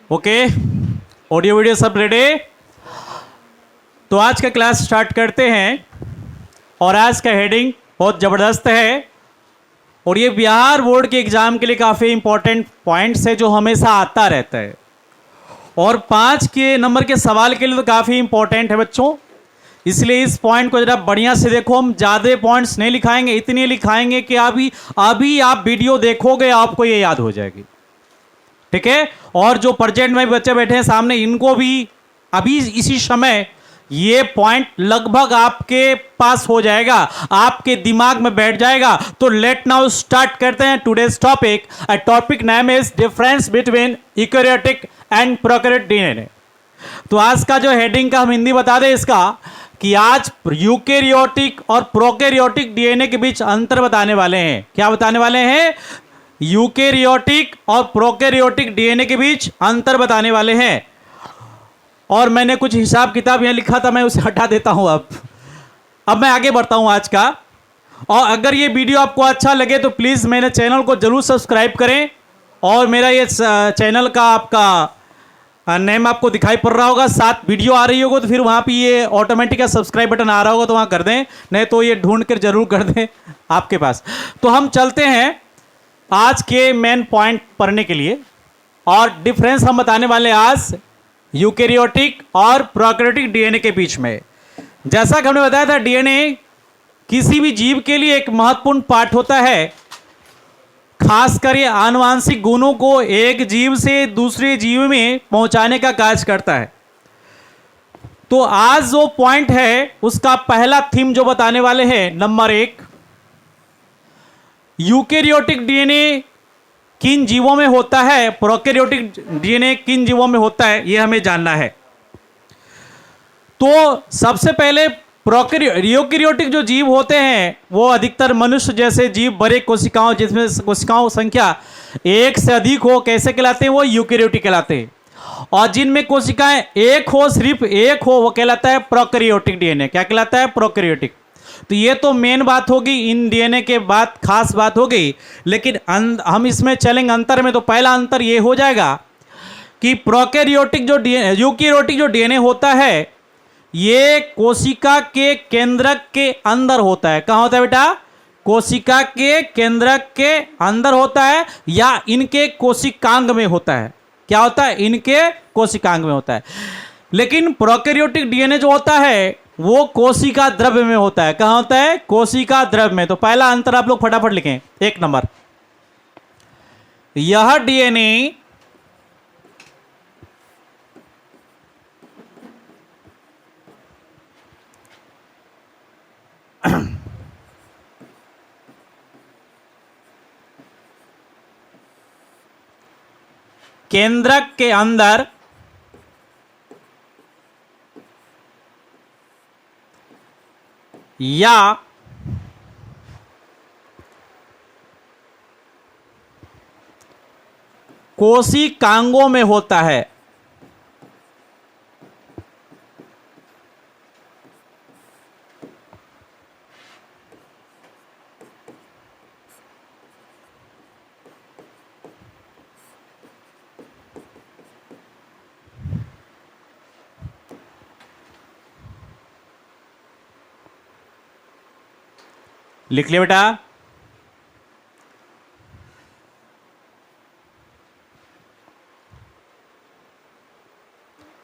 Okay, audio video सब ready? तो आज का क्लास स्टार्ट करते हैं। और आज का हेडिंग बहुत ज़बरदस्त है और ये बिहार बोर्ड के एग्ज़ाम के लिए काफ़ी इंपॉर्टेंट पॉइंट्स है जो हमेशा आता रहता है। और 5 के नंबर के सवाल के लिए तो काफ़ी इंपॉर्टेंट है बच्चों, इसलिए इस पॉइंट को जरा बढ़िया से देखो। हम ज़्यादा पॉइंट्स नहीं लिखाएंगे, इतने लिखाएंगे कि अभी अभी आप वीडियो देखोगे आपको ये याद हो जाएगी। ठीक है? और जो प्रेजेंट में बच्चे बैठे हैं सामने, इनको भी अभी इसी समय ये पॉइंट लगभग आपके पास हो जाएगा, आपके दिमाग में बैठ जाएगा। तो लेट नाउ स्टार्ट करते हैं today's topic. A topic name is difference between eukaryotic and prokaryotic DNA. तो आज का जो हेडिंग का हम हिंदी बता दें इसका, कि आज यूकेरियोटिक और प्रोकैरियोटिक डीएनए के बीच अंतर बताने वाले हैं। क्या बताने वाले हैं? यूकेरियोटिक और प्रोकैरियोटिक डीएनए के बीच अंतर बताने वाले हैं। और मैंने कुछ हिसाब किताब यहां लिखा था, मैं उसे हटा देता हूं। अब मैं आगे बढ़ता हूं आज का। और अगर ये वीडियो आपको अच्छा लगे तो प्लीज मेरे चैनल को जरूर सब्सक्राइब करें। और मेरा ये चैनल का आपका नेम आपको दिखाई पड़ रहा होगा, साथ वीडियो आ रही होगा तो फिर वहां पे ये ऑटोमेटिक सब्सक्राइब बटन आ रहा होगा तो वहां कर दें, नहीं तो ये ढूंढ कर जरूर कर दें आपके पास। तो हम चलते हैं आज के मेन पॉइंट पढ़ने के लिए। और डिफरेंस हम बताने वाले आज यूकेरियोटिक और प्रोकैरियोटिक डीएनए के बीच में। जैसा कि हमने बताया था, डीएनए किसी भी जीव के लिए एक महत्वपूर्ण पार्ट होता है। खासकर ये आनुवांशिक गुणों को एक जीव से दूसरे जीव में पहुंचाने का कार्य करता है। तो आज जो पॉइंट है उसका पहला थीम जो बताने वाले हैं, नंबर 1, यूकेरियोटिक डीएनए किन जीवों में होता है, प्रोकैरियोटिक डीएनए किन जीवों में होता है, यह हमें जानना है। तो सबसे पहले यूकेरियोटिक जो जीव होते हैं वो अधिकतर मनुष्य जैसे जीव, बड़े कोशिकाओं जिसमें कोशिकाओं संख्या 1 से अधिक हो, कैसे कहलाते हैं? वो यूकेरियोटिक कहलाते हैं। और जिनमें कोशिकाएं एक हो, सिर्फ एक हो, वो कहलाता है प्रोकैरियोटिक डीएनए। क्या कहलाता है? प्रोकैरियोटिक। तो ये तो मेन बात होगी, इन डीएनए के बाद खास बात हो गई। लेकिन हम इसमें चलेंगे अंतर में। तो पहला अंतर ये हो जाएगा कि यूकेरियोटिक जो डीएनए होता है ये कोशिका के केंद्रक के अंदर होता है। कहां होता है बेटा? कोशिका के केंद्रक के अंदर होता है या इनके कोशिकांग में होता है। क्या होता है? इनके कोशिकांग में होता है। लेकिन प्रोकैरियोटिक डीएनए जो होता है वो कोशिका द्रव्य में होता है। कहां होता है? कोशिका द्रव्य में। तो पहला अंतर आप लोग फटाफट लिखें, 1 नंबर। यह डीएनए केंद्रक के अंदर या कोशिकांगों में होता है। लिख लिया बेटा?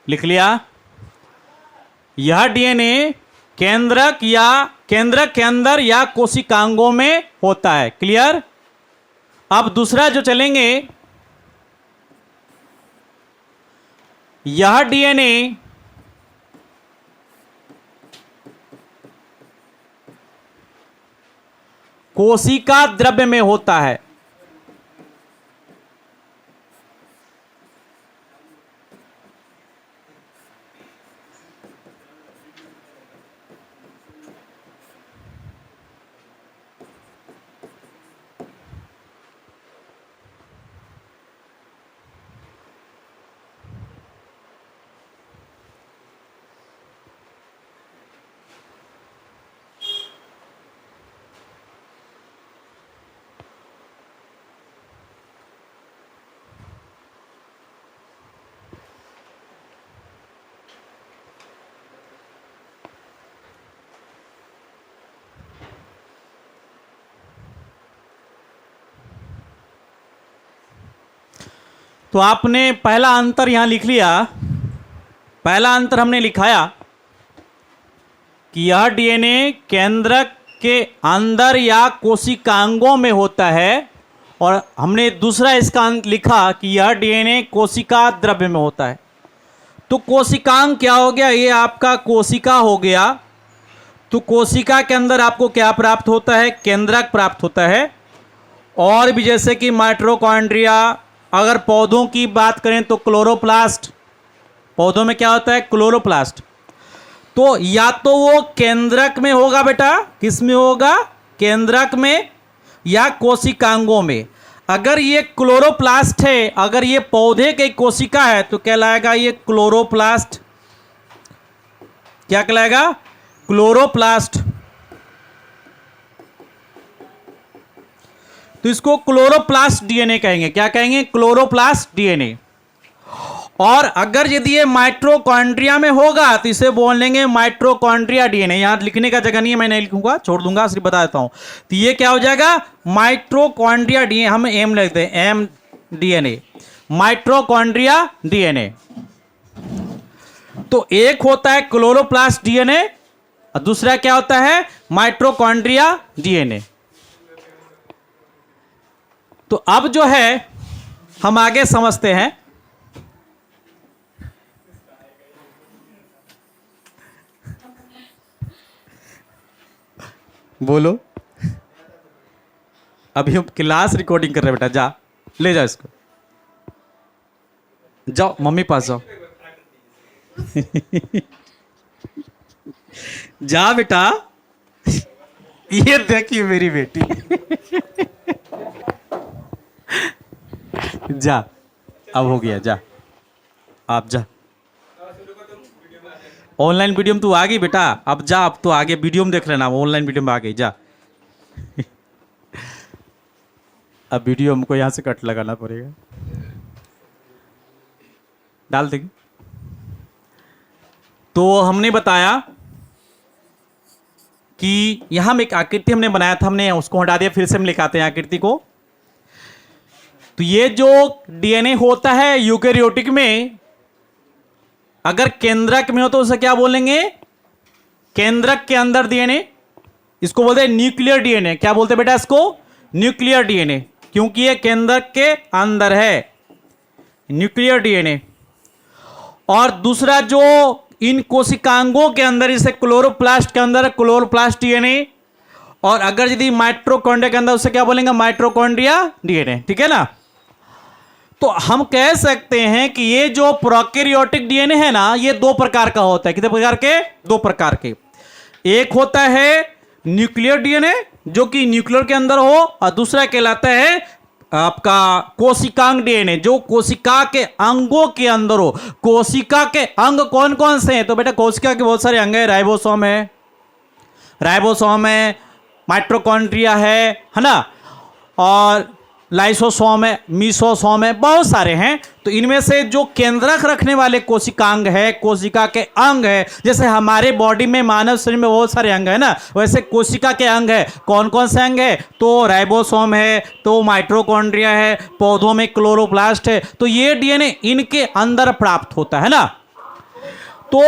लिख लिया? यह डीएनए केंद्रक के अंदर या कोशिकांगों में होता है। क्लियर? अब दूसरा जो चलेंगे, यह डीएनए कोशिका द्रव्य में होता है। तो आपने पहला अंतर यहां लिख लिया। पहला अंतर हमने लिखाया कि यह डीएनए केंद्रक के अंदर या कोशिकांगों में होता है, और हमने दूसरा इसका लिखा कि यह डीएनए कोशिका द्रव्य में होता है। तो कोशिकांग क्या हो गया? ये आपका कोशिका हो गया। तो कोशिका के अंदर आपको क्या प्राप्त होता है? केंद्रक प्राप्त होता है। और भी जैसे कि माइटोकॉन्ड्रिया, अगर पौधों की बात करें तो क्लोरोप्लास्ट, पौधों में क्या होता है? क्लोरोप्लास्ट। तो या तो वो केंद्रक में होगा बेटा, किस में होगा? केंद्रक में या कोशिकांगों में। अगर ये क्लोरोप्लास्ट है, अगर ये पौधे की कोशिका है तो कहलाएगा ये क्लोरोप्लास्ट। क्या कहलाएगा? क्लोरोप्लास्ट। तो इसको क्लोरोप्लास्ट डीएनए कहेंगे। क्या कहेंगे? Chloroplast DNA. और अगर यदि ये माइटोकॉन्ड्रिया में होगा तो इसे बोलेंगे माइटोकॉन्ड्रिया डीएनए। यहां लिखने का जगह नहीं है, मैं नहीं लिखूंगा, छोड़ दूंगा, सिर्फ बता देता हूं। तो ये क्या हो जाएगा? Mitochondria DNA. हम एम लिखते हैं, एम डीएनए, माइटोकॉन्ड्रिया डीएनए। तो एक होता है क्लोरोप्लास्ट डीएनए और दूसरा क्या होता है? Mitochondria DNA. तो अब जो है हम आगे समझते हैं। बोलो, अभी हम क्लास रिकॉर्डिंग कर रहे हैं बेटा। जा, ले जाओ इसको, जाओ मम्मी पास जाओ। जा बेटा, ये देखिए मेरी बेटी। जा, अब हो गया, जा आप जा। ऑनलाइन वीडियो में तू आ गई बेटा, अब जा, अब तो आगे वीडियो में देख लेना, ऑनलाइन वीडियो में आ गई, जा। अब वीडियो हमको यहां से कट लगाना पड़ेगा, डाल देंगे। तो हमने बताया कि यहां एक आकृति हमने बनाया था, हमने उसको हटा दिया, फिर से हम लिखाते हैं आकृति को। तो ये जो डीएनए होता है यूकेरियोटिक में, अगर केंद्रक में हो तो उसे क्या बोलेंगे? केंद्रक के अंदर डीएनए, इसको बोलते हैं न्यूक्लियर डीएनए। क्या बोलते हैं बेटा इसको? न्यूक्लियर डीएनए, क्योंकि ये केंद्रक के अंदर है, न्यूक्लियर डीएनए। और दूसरा जो इन कोशिकांगों के अंदर, इसे क्लोरोप्लास्ट के अंदर क्लोरोप्लास्ट डीएनए, और अगर यदि माइटोकॉन्ड्रिया के अंदर उसे क्या बोलेंगे? Mitochondria DNA. ठीक है ना? तो हम कह सकते हैं कि ये जो प्रोकैरियोटिक डीएनए है ना, ये दो प्रकार का होता है। कितने प्रकार के? दो प्रकार के। एक होता है न्यूक्लियर डीएनए, जो कि न्यूक्लियर के अंदर हो, और दूसरा कहलाता है आपका कोशिकांग डीएनए, जो कोशिका के अंगों के अंदर हो। कोशिका के अंग कौन कौन से हैं? तो बेटा कोशिका के बहुत सारे अंग है। राइबोसोम है, राइबोसोम है, माइटोकॉन्ड्रिया है ना, और लाइसोसोम है, मीसोसोम है, बहुत सारे हैं। तो इनमें से जो केंद्रक रखने वाले कोशिकांग है, कोशिका के अंग है, जैसे हमारे बॉडी में, मानव शरीर में बहुत सारे अंग है ना, वैसे कोशिका के अंग है। कौन कौन से अंग है? तो राइबोसोम है, तो माइटोकॉन्ड्रिया है, पौधों में क्लोरोप्लास्ट है। तो ये डीएनए इनके अंदर प्राप्त होता है ना। तो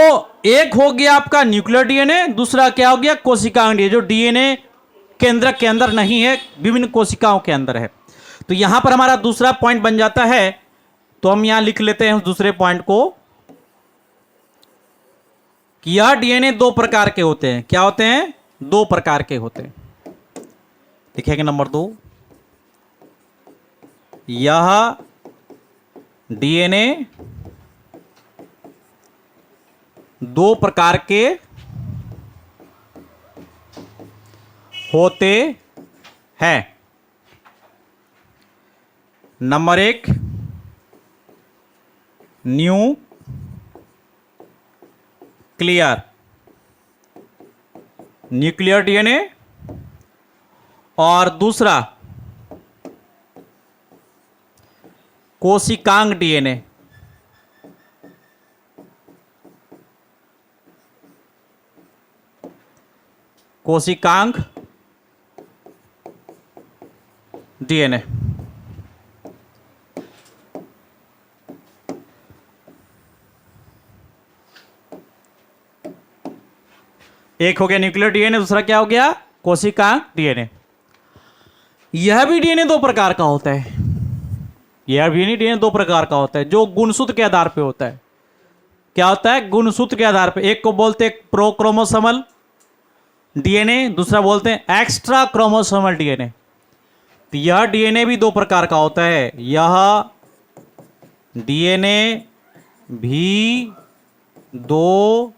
एक हो गया आपका न्यूक्लियर डीएनए, दूसरा क्या हो गया? कोशिकांग डीएनए, जो डीएनए केंद्रक के अंदर नहीं है, विभिन्न कोशिकाओं के अंदर है। तो यहां पर हमारा दूसरा पॉइंट बन जाता है। तो हम यहां लिख लेते हैं उस दूसरे पॉइंट को कि यह डीएनए दो प्रकार के होते हैं। क्या होते हैं? दो प्रकार के होते हैं। लिखेंगे नंबर 2, यह डीएनए दो प्रकार के होते हैं। नंबर 1, न्यूक्लियर डीएनए, और दूसरा कोशिकांग डीएनए। कोशिकांग डीएनए। एक हो गया न्यूक्लियर डीएनए, दूसरा क्या हो गया कोशिकांग डीएनए। यह भी डीएनए दो प्रकार का होता है, यह भी डीएनए दो प्रकार का होता है जो गुणसूत्र के आधार पे होता है। क्या होता है? गुणसूत्र के आधार पे। एक को बोलते हैं प्रोक्रोमोसोमल डीएनए, दूसरा बोलते हैं एक्स्ट्रा क्रोमोसोमल डीएनए। तो यह डीएनए भी दो प्रकार का होता है, यह डीएनए भी दो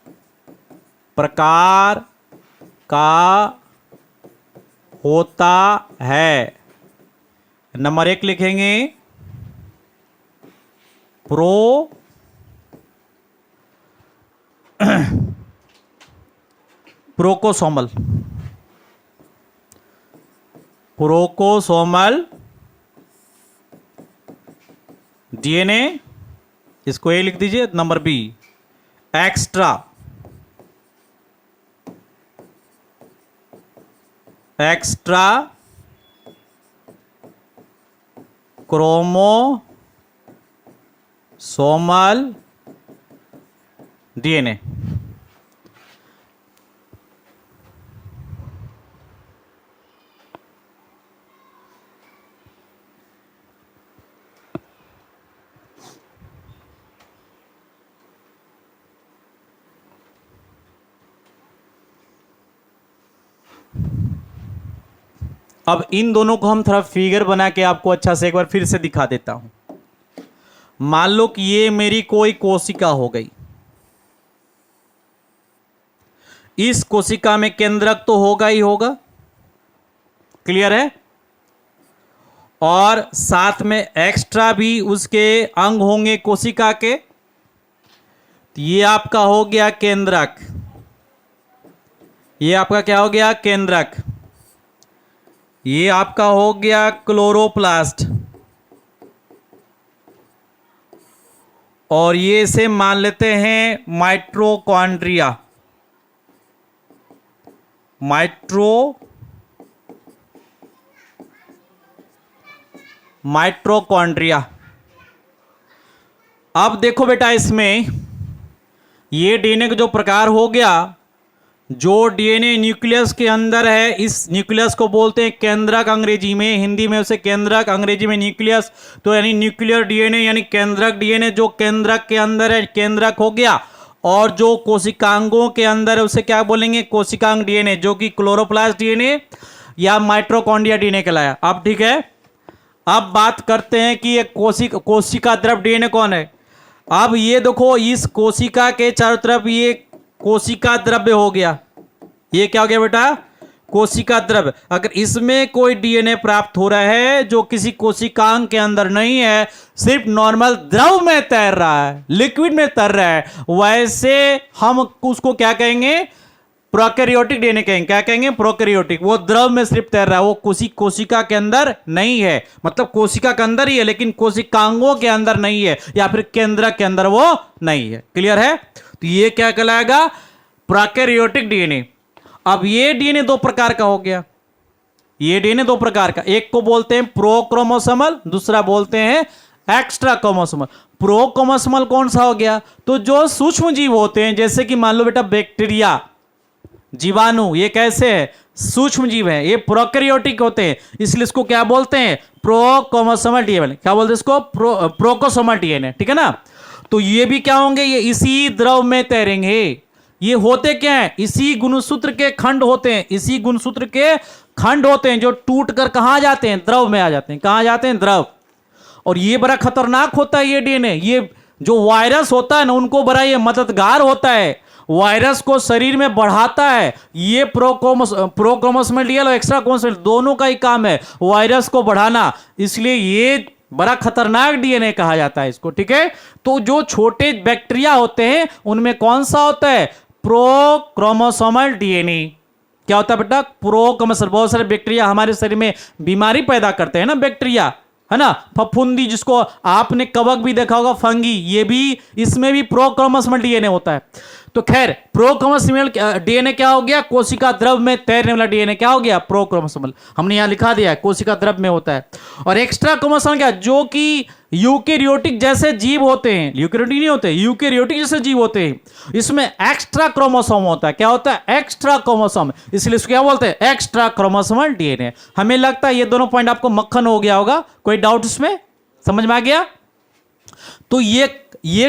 प्रकार का होता है। नंबर 1 लिखेंगे प्रोकोसोमल, प्रोकोसोमल डीएनए, इसको ए लिख दीजिए। Number B extra chromosomal DNA. अब इन दोनों को हम थोड़ा फिगर बना के आपको अच्छा से एक बार फिर से दिखा देता हूं। मान लो कि ये मेरी कोई कोशिका हो गई, इस कोशिका में केंद्रक तो होगा ही होगा, क्लियर है, और साथ में एक्स्ट्रा भी उसके अंग होंगे कोशिका के। तो ये आपका हो गया केंद्रक, ये आपका क्या हो गया केंद्रक, ये आपका हो गया क्लोरोप्लास्ट, और ये से मान लेते हैं माइटोकॉन्ड्रिया, माइटोकॉन्ड्रिया। अब देखो बेटा, इसमें ये डीएनए का जो प्रकार हो गया, जो डीएनए न्यूक्लियस के अंदर है, इस न्यूक्लियस को बोलते हैं केंद्रक, अंग्रेजी में, हिंदी में उसे केंद्रक, अंग्रेजी में न्यूक्लियस। तो यानी न्यूक्लियर डीएनए यानी केंद्रक डीएनए, जो केंद्रक के अंदर है केंद्रक हो गया, और जो कोशिकांगों के अंदर है उसे क्या बोलेंगे कोशिकांग डीएनए, जो कि क्लोरोप्लास्ट डीएनए या माइटोकॉन्ड्रिया डीएनए कहलाया। अब ठीक है, अब बात करते हैं कि ये कोशिका द्रव डीएनए कौन है। अब ये देखो, इस कोशिका के चारों तरफ ये कोशिका द्रव्य हो गया, ये क्या हो गया बेटा कोशिका द्रव्य। अगर इसमें कोई डीएनए प्राप्त हो रहा है जो किसी कोशिकांग के अंदर नहीं है, सिर्फ नॉर्मल द्रव में तैर रहा है, लिक्विड में तैर रहा है, वैसे हम उसको क्या कहेंगे प्रोकैरियोटिक डीएनए कहेंगे। क्या कहेंगे प्रोकैरियोटिक। वो द्रव में सिर्फ तैर रहा है, वो कोशिका के अंदर नहीं है, मतलब कोशिका के अंदर ही है लेकिन कोशिकांगों के अंदर नहीं है, या फिर केंद्रक के अंदर वो नहीं है। क्लियर है? तो ये क्या कहलाएगा प्रोकैरियोटिक डीएनए। अब ये डीएनए दो प्रकार का हो गया, ये डीएनए दो प्रकार का, एक को बोलते हैं प्रोक्रोमोसोमल, दूसरा बोलते हैं एक्स्ट्रा क्रोमोसोमल। प्रोक्रोमोसोमल कौन सा हो गया? तो जो सूक्ष्म जीव होते हैं, जैसे कि मान लो बेटा बैक्टीरिया, जीवाणु, ये कैसे है सूक्ष्म जीव है, ये प्रोकैरियोटिक होते हैं, इसलिए इसको क्या बोलते हैं प्रोक्रोमोसोमल डीएनए। क्या बोलते हैं इसको प्रोकोसोमल डीएनए, ठीक है ना। तो ये भी क्या होंगे, ये इसी द्रव में तैरेंगे। ये होते क्या है, इसी गुणसूत्र के खंड होते हैं, इसी गुणसूत्र के खंड होते हैं जो टूट कर कहां जाते हैं द्रव में आ जाते हैं। कहां जाते हैं द्रव। और ये बड़ा खतरनाक होता है ये डीएनए, ये जो वायरस होता है ना उनको बड़ा ये मददगार होता है, वायरस को शरीर में बढ़ाता है। ये प्रोक्रोमोसोमल डीएनए और एक्स्ट्रा क्रोमोसोमल दोनों का ही काम है वायरस को बढ़ाना, इसलिए ये बड़ा खतरनाक डीएनए कहा जाता है इसको, ठीक है। तो जो छोटे बैक्टीरिया होते हैं उनमें कौन सा होता है प्रोक्रोमोसोमल डीएनए। क्या होता है बेटा प्रोक्रोमोसोमल। बहुत सारे बैक्टीरिया हमारे शरीर में बीमारी पैदा करते हैं ना बैक्टीरिया, है ना, फफूंदी, जिसको आपने कवक भी देखा होगा, फंगी, ये भी इसमें भी प्रोक्रोमोसोमल डीएनए होता है। तो खैर प्रोक्रोमोसोमल डीएनए क्या हो गया, कोशिका द्रव में तैरने वाला डीएनए क्या हो गया, प्रोक्रोमोसोमल। हमने यहां लिखा दिया है कोशिका द्रव में होता है। और एक्स्ट्रा क्रोमोसोम क्या, जो कि यूकेरियोटिक जैसे जीव होते हैं, यूकेरियोटिक नहीं होते, यूकेरियोटिक जैसे जीव होते हैं, इसमें एक्स्ट्रा क्रोमोसोम होता है। क्या होता है, एक्स्ट्रा क्रोमोसोम, इसलिए इसको क्या बोलते हैं, एक्स्ट्रा क्रोमोसोमल डीएनए। हमें लगता है ये दोनों पॉइंट आपको मक्खन हो गया होगा, कोई डाउट इसमें, समझ में आ गया। तो ये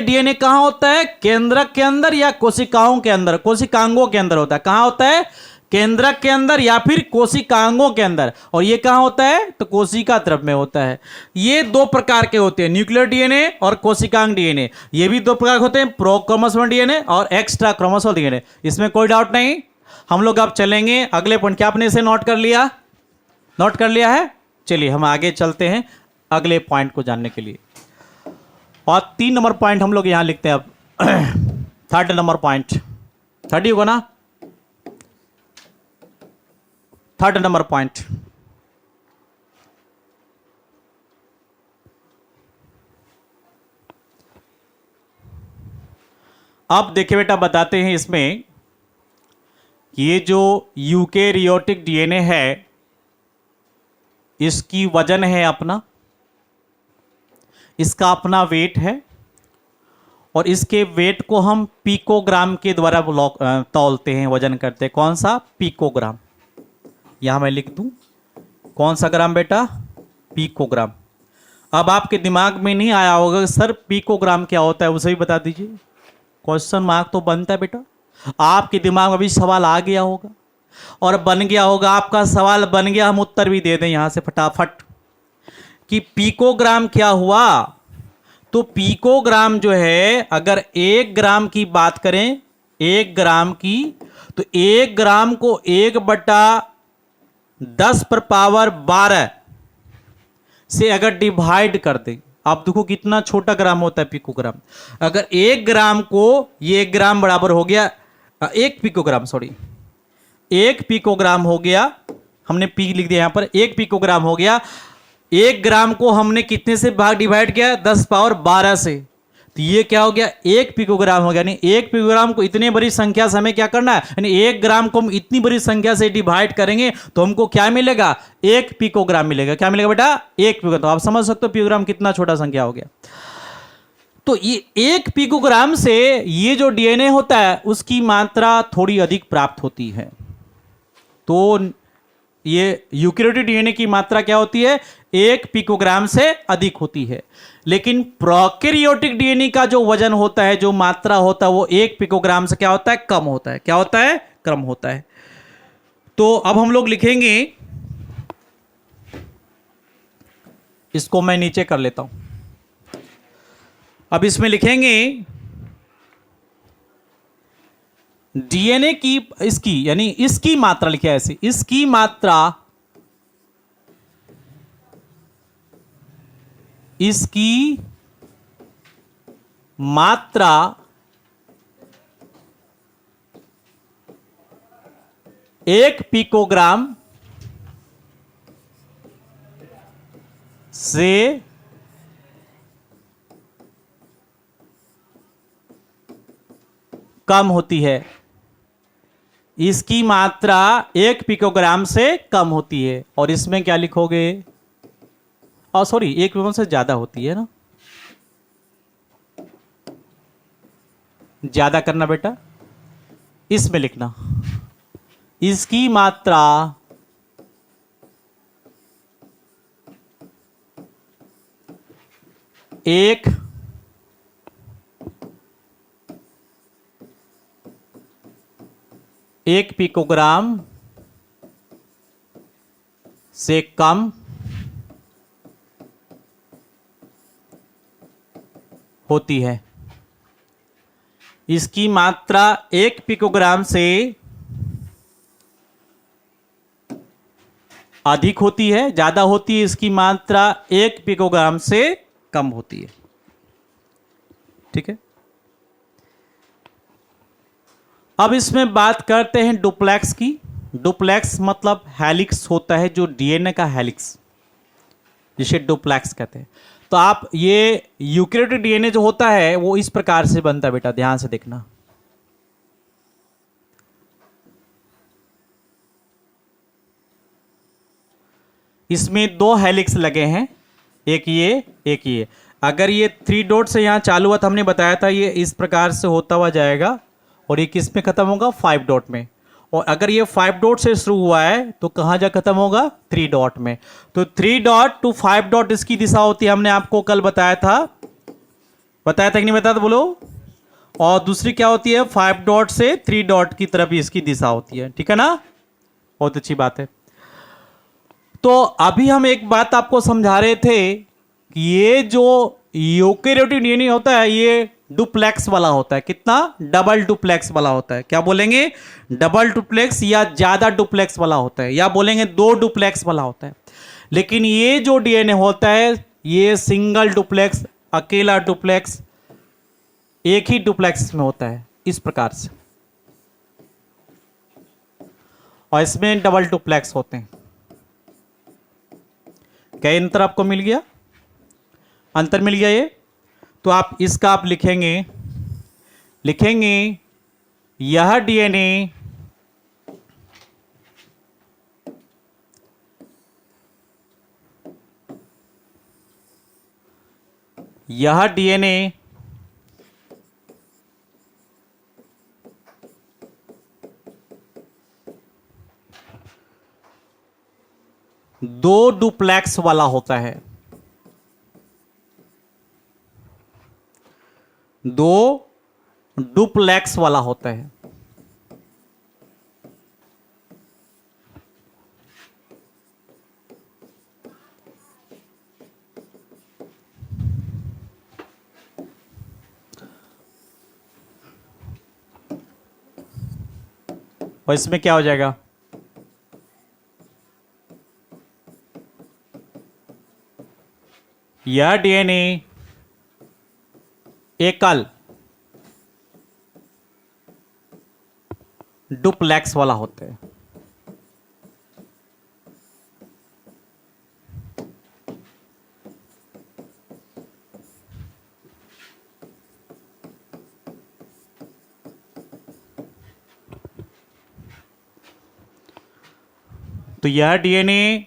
डीएनए कहां होता है, केंद्रक के अंदर या कोशिकाओं के अंदर, कोशिकांगों के अंदर होता है। कहां होता है, केंद्रक के अंदर या फिर कोशिकांगों के अंदर। और ये कहां होता है, तो कोशिका द्रव में होता है। ये दो प्रकार के होते हैं, न्यूक्लियर डीएनए और कोशिकांग डीएनए। ये भी दो प्रकार के होते हैं, प्रोक्रोमोसोमल डीएनए और एक्स्ट्रा क्रोमोसोमल डीएनए। इसमें कोई डाउट नहीं। हम लोग अब चलेंगे अगले पॉइंट। क्या आपने इसे नोट कर लिया, नोट कर लिया है। चलिए हम आगे चलते हैं अगले पॉइंट को जानने के लिए। और 3 नंबर पॉइंट हम लोग यहां लिखते हैं अब। थर्ड नंबर पॉइंट, 30 होगा ना, थर्ड नंबर पॉइंट। अब देखिए बेटा, बताते हैं इसमें ये जो यूकेरियोटिक डीएनए है, इसकी वजन है अपना, इसका अपना वेट है, और इसके वेट को हम पिकोग्राम के द्वारा तौलते हैं, वजन करते हैं। कौन सा, पिकोग्राम। यहां मैं लिख दूं, कौन सा ग्राम बेटा, पिकोग्राम। अब आपके दिमाग में नहीं आया होगा सर पिकोग्राम क्या होता है, उसे भी बता दीजिए। क्वेश्चन मार्क तो बनता है बेटा। आपके दिमाग में अभी सवाल आ गया होगा और बन गया होगा, आपका सवाल बन गया, हम उत्तर भी दे दें यहां से फटाफट कि पिकोग्राम क्या हुआ। तो पिकोग्राम जो है, अगर 1 ग्राम की बात करें, 1 ग्राम की, तो 1 ग्राम को 1/10⁻12 से अगर डिवाइड कर दें, आप देखो कितना छोटा ग्राम होता है पिकोग्राम। अगर 1 ग्राम को, ये 1 ग्राम बराबर हो गया 1 पिकोग्राम, सॉरी 1 पिकोग्राम हो गया, हमने पी लिख दिया यहां पर, 1 पिकोग्राम हो गया। 1 ग्राम को हमने कितने से भाग डिवाइड किया, 10⁻12 से, तो ये क्या हो गया, 1 पिकोग्राम हो गया। यानी 1 पिकोग्राम को इतनी बड़ी संख्या से हमें क्या करना है, यानी 1 ग्राम को हम इतनी बड़ी संख्या से डिवाइड करेंगे तो हमको क्या मिलेगा, 1 पिकोग्राम मिलेगा। क्या मिलेगा बेटा, 1 पिकोग्राम। तो आप समझ सकते हो पिकोग्राम कितना छोटा संख्या हो गया। तो ये 1 पिकोग्राम से ये जो डीएनए होता है उसकी मात्रा थोड़ी अधिक प्राप्त होती है। तो ये यूकेरियोटिक डीएनए की मात्रा क्या होती है, 1 पिकोग्राम से अधिक होती है। लेकिन प्रोकैरियोटिक डीएनए का जो वजन होता है, जो मात्रा होता है, वो 1 पिकोग्राम से क्या होता है, कम होता है। क्या होता है, कम होता है। तो अब हम लोग लिखेंगे, इसको मैं नीचे कर लेता हूं। अब इसमें लिखेंगे डीएनए की, इसकी यानी इसकी मात्रा लिखा है ऐसे, इसकी मात्रा, इसकी मात्रा 1 पिकोग्राम से कम होती है। इसकी मात्रा 1 पिकोग्राम से कम होती है। और इसमें क्या लिखोगे, और सॉरी 1 पिकोग्राम से ज्यादा होती है ना, ज्यादा करना बेटा, इसमें लिखना इसकी मात्रा 1 पिकोग्राम से कम होती है। इसकी मात्रा 1 पिकोग्राम से अधिक होती है, ज्यादा होती है। इसकी मात्रा 1 पिकोग्राम से कम होती है। ठीक है। अब इसमें बात करते हैं डुप्लेक्स की। डुप्लेक्स मतलब हेलिक्स होता है, जो डीएनए का हेलिक्स, जिसे डुप्लेक्स कहते हैं। तो आप ये यूकेरियोटिक डीएनए जो होता है वो इस प्रकार से बनता है बेटा, ध्यान से देखना। इसमें 2 हेलिक्स लगे हैं, एक ये। अगर ये 3 डॉट से यहाँ चालू हुआ तो हमने बताया था ये इस प्रकार से होता हुआ जाएगा और ये किस में खत्म होगा, 5 डॉट में। और अगर ये 5 डॉट से शुरू हुआ है तो कहाँ जा खत्म होगा, 3 डॉट में। तो 3 डॉट टू 5 डॉट इसकी दिशा होती है, हमने आपको कल बताया था कि नहीं बताया था, बोलो। और दूसरी क्या होती है, 5 डॉट से 3 डॉट की तरफ इसकी दिशा होती है, ठीक है ना, बहुत अच्छी बात है। तो अभी हम एक बात आपको समझा रहे थे कि ये जो यूकेरियोटिक डीएनए होता है ये डुप्लेक्स वाला होता है। कितना, डबल डुप्लेक्स वाला होता है। क्या बोलेंगे, डबल डुप्लेक्स या ज्यादा डुप्लेक्स वाला होता है, या बोलेंगे 2 डुप्लेक्स वाला होता है। लेकिन ये जो डीएनए होता है ये सिंगल डुप्लेक्स, अकेला डुप्लेक्स, एक ही डुप्लेक्स में होता है, इस प्रकार से। और इसमें डबल डुप्लेक्स होते हैं। क्या अंतर आपको मिल गया, अंतर मिल गया ये। तो आप इसका आप लिखेंगे यह डीएनए दो डुप्लेक्स वाला होता है, 2 डुप्लेक्स वाला होता है। और इसमें क्या हो जाएगा, यह डीएनए एकल डुप्लेक्स वाला होता है। तो यह डीएनए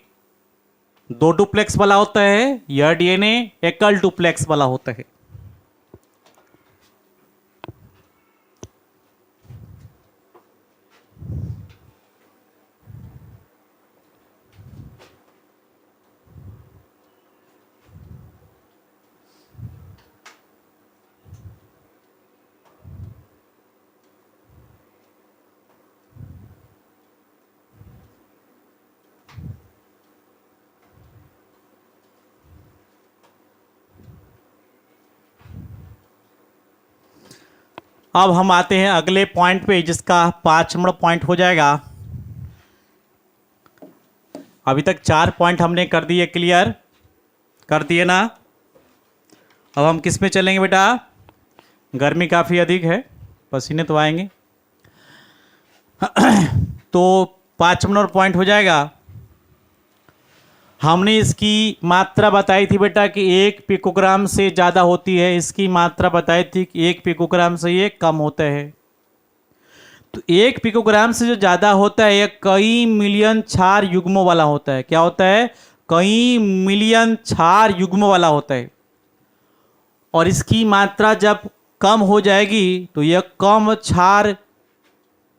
2 डुप्लेक्स वाला होता है, यह डीएनए एकल डुप्लेक्स वाला होता है। अब हम आते हैं अगले पॉइंट पे, जिसका 5 नंबर पॉइंट हो जाएगा। अभी तक 4 पॉइंट हमने कर दिए, क्लियर कर दिए ना। अब हम किस में चलेंगे बेटा, गर्मी काफ़ी अधिक है, पसीने तो आएंगे। तो 5 नंबर पॉइंट हो जाएगा। हमने इसकी मात्रा बताई थी बेटा कि 1 पिकोग्राम से ज़्यादा होती है, इसकी मात्रा बताई थी कि 1 पिकोग्राम से ये कम होता है। तो 1 पिकोग्राम से जो ज़्यादा होता है यह कई मिलियन क्षार युग्मों वाला होता है। क्या होता है, कई मिलियन क्षार युग्मों वाला होता है। और इसकी मात्रा जब कम हो जाएगी तो यह कम क्षार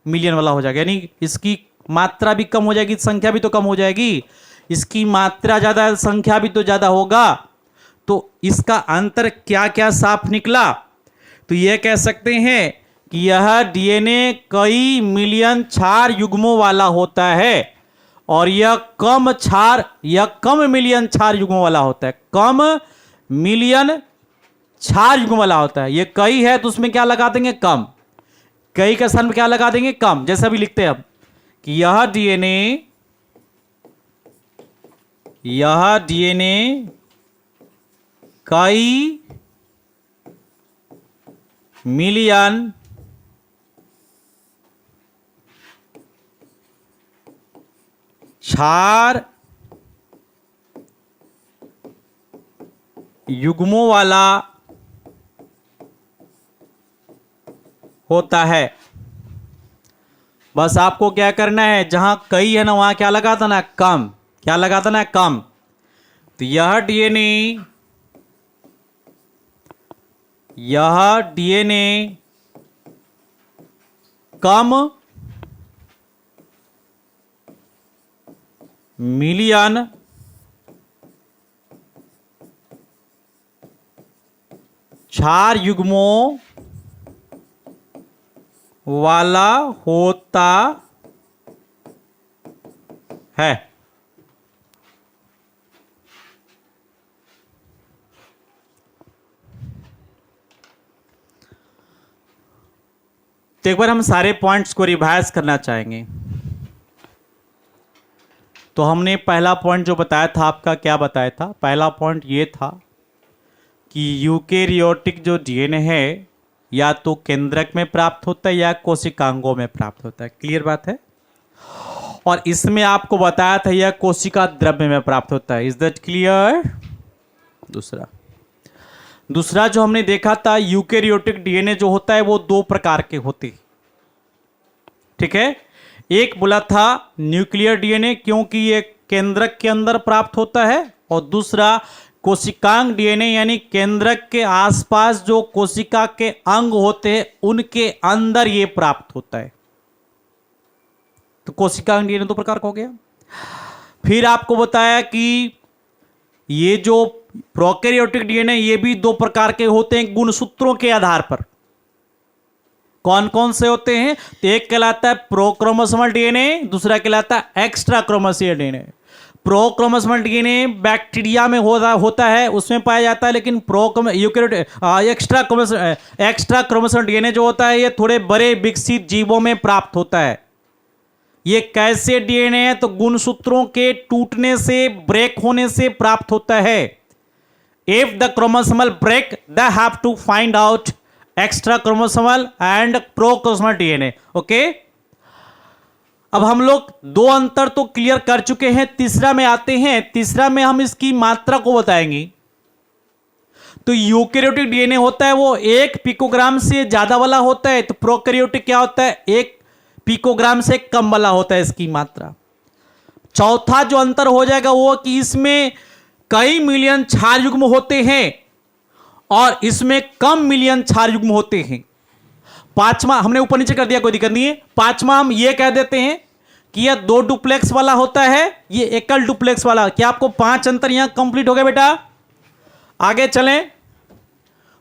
मिलियन वाला हो जाएगा, यानी इसकी मात्रा भी कम हो जाएगी, संख्या भी तो कम हो जाएगी। इसकी मात्रा ज़्यादा, संख्या भी तो ज़्यादा होगा। तो इसका अंतर क्या क्या साफ निकला, तो यह कह सकते हैं कि यह डीएनए कई मिलियन क्षार युग्मों वाला होता है और यह कम मिलियन क्षार युग्मों वाला होता है, कम मिलियन क्षार युग्म वाला होता है। यह कई है तो उसमें क्या लगा देंगे, कम। कई के स्थान में क्या लगा देंगे, कम। जैसा भी लिखते हैं अब कि यह डीएनए कई मिलियन क्षार युग्मों वाला होता है। बस आपको क्या करना है, जहां कई है ना वहां क्या लगा देना, कम। क्या लगा था ना, कम। तो यह डीएनए कम मिलियन क्षार युग्मों वाला होता है। तो एक बार हम सारे पॉइंट्स को रिवाइज करना चाहेंगे। तो हमने पहला पॉइंट जो बताया था, आपका क्या बताया था? पहला पॉइंट ये था कि यूकेरियोटिक जो डीएनए है या तो केंद्रक में प्राप्त होता है या कोशिकांगों में प्राप्त होता है। क्लियर बात है। और इसमें आपको बताया था यह कोशिका द्रव्य में प्राप्त होता है। Is that clear? दूसरा जो हमने देखा था, यूकेरियोटिक डीएनए जो होता है वो दो प्रकार के होते हैं। ठीक है, एक बोला था न्यूक्लियर डीएनए, क्योंकि ये केंद्रक के अंदर प्राप्त होता है, और दूसरा कोशिकांग डीएनए यानी केंद्रक के आसपास जो कोशिका के अंग होते हैं उनके अंदर ये प्राप्त होता है। तो कोशिकांग डीएनए दो प्रकार का हो गया। फिर आपको बताया कि ये जो प्रोकैरियोटिक डीएनए ये भी दो प्रकार के होते हैं गुणसूत्रों के आधार पर। कौन कौन से होते हैं? तो एक कहलाता है प्रोक्रोमोसोमल डीएनए, दूसरा कहलाता है extra chromosomal DNA. Prochromosomal DNA bacteria में होता है, उसमें पाया जाता है, लेकिन एक्स्ट्रा क्रोमोसोमल डीएनए जो होता है ये थोड़े बड़े विकसित जीवों में प्राप्त होता है। ये कैसे डीएनए है? तो गुणसूत्रों के टूटने से, ब्रेक होने से प्राप्त होता है। If the chromosomal break, they have to find out extra chromosomal and prochromosomal DNA. Okay, अब हम लोग दो अंतर तो क्लियर कर चुके हैं, तीसरा में आते हैं। तीसरा में हम इसकी मात्रा को बताएंगे। तो यूकेरियोटिक डीएनए होता है वो 1 पिकोग्राम से ज्यादा वाला होता है, तो प्रोकैरियोटिक क्या होता है? 1 पिकोग्राम से कम वाला होता है इसकी मात्रा। चौथा जो अंतर हो जाएगा वो कि इसमें कई मिलियन क्षार युग्म होते हैं और इसमें कम मिलियन क्षार युग्म होते हैं। पांचवा हमने ऊपर नीचे कर दिया, कोई दिक्कत नहीं है। पांचवा हम ये कह देते हैं कि यह 2 डुप्लेक्स वाला होता है, ये एकल डुप्लेक्स वाला। क्या आपको 5 अंतर यहां कंप्लीट हो गए बेटा? आगे चलें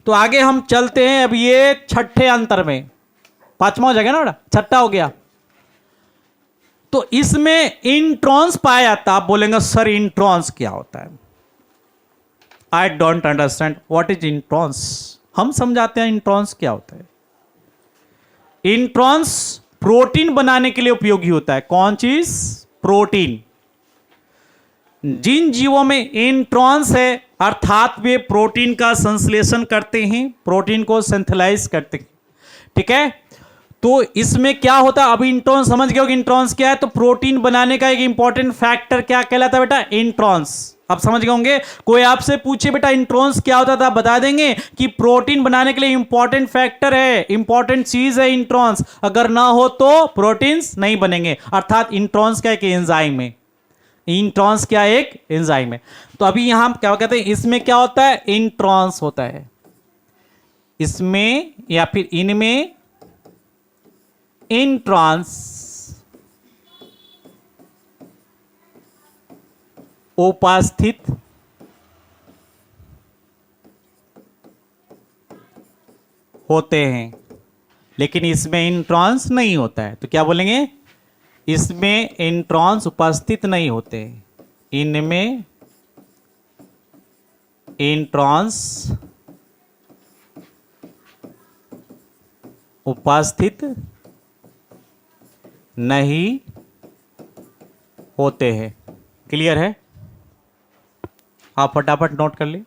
तो आगे हम चलते हैं। अब ये छठे अंतर में, पांचवा हो जाएगा ना बेटा, छठा हो गया। तो इसमें इंट्रॉन्स पाया जाता। आप बोलेंगे सर इंट्रॉन्स क्या होता है? I don't understand what is introns. हम समझाते हैं इंट्रॉन्स क्या होता है। इंट्रॉन्स प्रोटीन बनाने के लिए उपयोगी होता है। कौन चीज? प्रोटीन। जिन जीवों में इंट्रॉन्स है अर्थात वे प्रोटीन का संश्लेषण करते हैं, प्रोटीन को सिंथेलाइज करते हैं। ठीक है, तो इसमें क्या होता है? अभी इंट्रॉन्स समझ गए हो कि इंट्रॉन्स क्या है? तो प्रोटीन बनाने का एक इंपॉर्टेंट फैक्टर क्या कहलाता है बेटा? इंट्रॉन्स। आप समझ गए होंगे। कोई आपसे पूछे बेटा इंट्रॉन्स क्या होता था, बता देंगे कि प्रोटीन बनाने के लिए इंपॉर्टेंट फैक्टर है, इंपॉर्टेंट चीज है इंट्रॉन्स। अगर ना हो तो प्रोटीन्स नहीं बनेंगे। अर्थात इंट्रॉन्स क्या एक एंजाइम है। इंट्रॉन्स क्या एक एंजाइम है। तो अभी यहां क्या कहते हैं, इसमें क्या होता है? इंट्रॉन्स होता है। इसमें या फिर इनमें इंट्रॉन्स उपस्थित होते हैं, लेकिन इसमें इंट्रॉन्स नहीं होता है। तो क्या बोलेंगे? इसमें इंट्रॉन्स उपस्थित नहीं होते, इनमें इंट्रॉन्स उपस्थित नहीं होते हैं। क्लियर है? आप फटाफट नोट कर ले।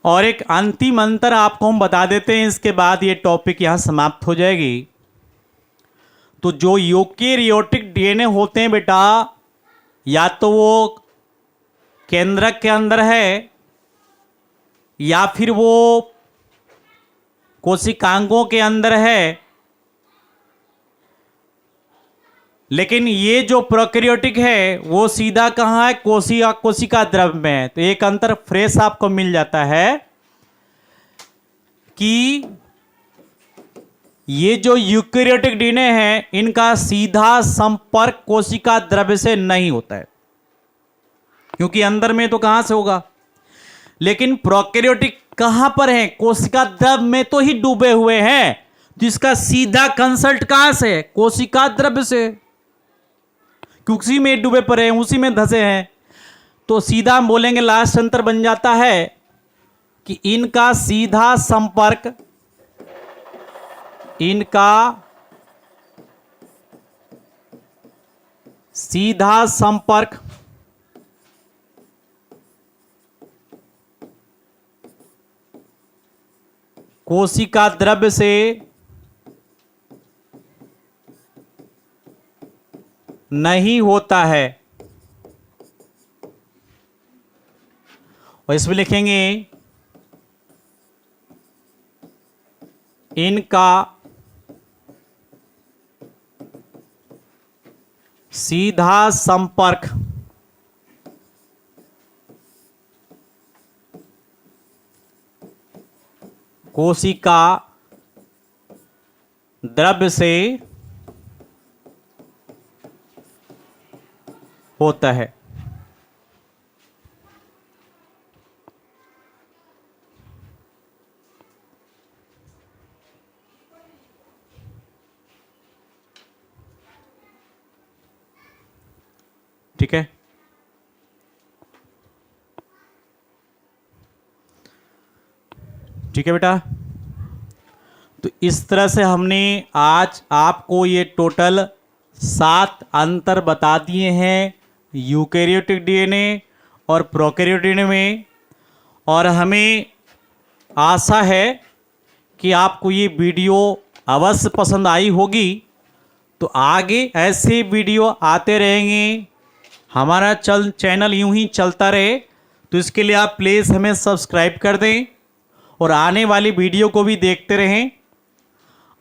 और एक अंतिम अंतर आपको हम बता देते हैं, इसके बाद ये टॉपिक यहां समाप्त हो जाएगी। तो जो यूकेरियोटिक डीएनए होते हैं बेटा, या तो वो केंद्रक के अंदर है या फिर वो कोशिकांगों के अंदर है। लेकिन ये जो प्रोकैरियोटिक है वो सीधा कहाँ है, कोशिका द्रव्य में है। तो एक अंतर फ्रेश आपको मिल जाता है कि ये जो यूकेरियोटिक डीएनए है इनका सीधा संपर्क कोशिका द्रव्य से नहीं होता है, क्योंकि अंदर में तो कहां से होगा। लेकिन प्रोकैरियोटिक कहां पर है, कोशिका द्रव्य में तो ही डूबे हुए हैं, तो इसका सीधा कंसल्ट कहां से है, कोशिका द्रव्य से, क्योंकि उसी में डूबे पड़े हैं, उसी में धंसे हैं। तो सीधा हम बोलेंगे, लास्ट अंतर बन जाता है कि इनका सीधा संपर्क, इनका सीधा संपर्क कोशिका द्रव्य से नहीं होता है। और इसमें लिखेंगे इनका सीधा संपर्क कोशिका द्रव्य से होता है। ठीक है, ठीक है बेटा। तो इस तरह से हमने आज आपको ये टोटल 7 अंतर बता दिए हैं यूकेरियोटिक डीएनए और प्रोकैरियोटिक डीएनए में। और हमें आशा है कि आपको ये वीडियो अवश्य पसंद आई होगी। तो आगे ऐसे वीडियो आते रहेंगे, हमारा चैनल यूं ही चलता रहे। तो इसके लिए आप प्लीज़ हमें सब्सक्राइब कर दें और आने वाली वीडियो को भी देखते रहें।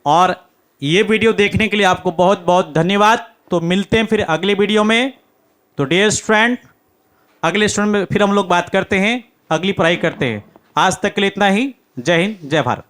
और ये वीडियो देखने के लिए आपको बहुत बहुत धन्यवाद। तो मिलते हैं फिर अगले वीडियो में। तो डियर स्टूडेंट, अगले स्टूडेंट में फिर हम लोग बात करते हैं, अगली पढ़ाई करते हैं। आज तक के लिए इतना ही। जय हिंद, जय भारत।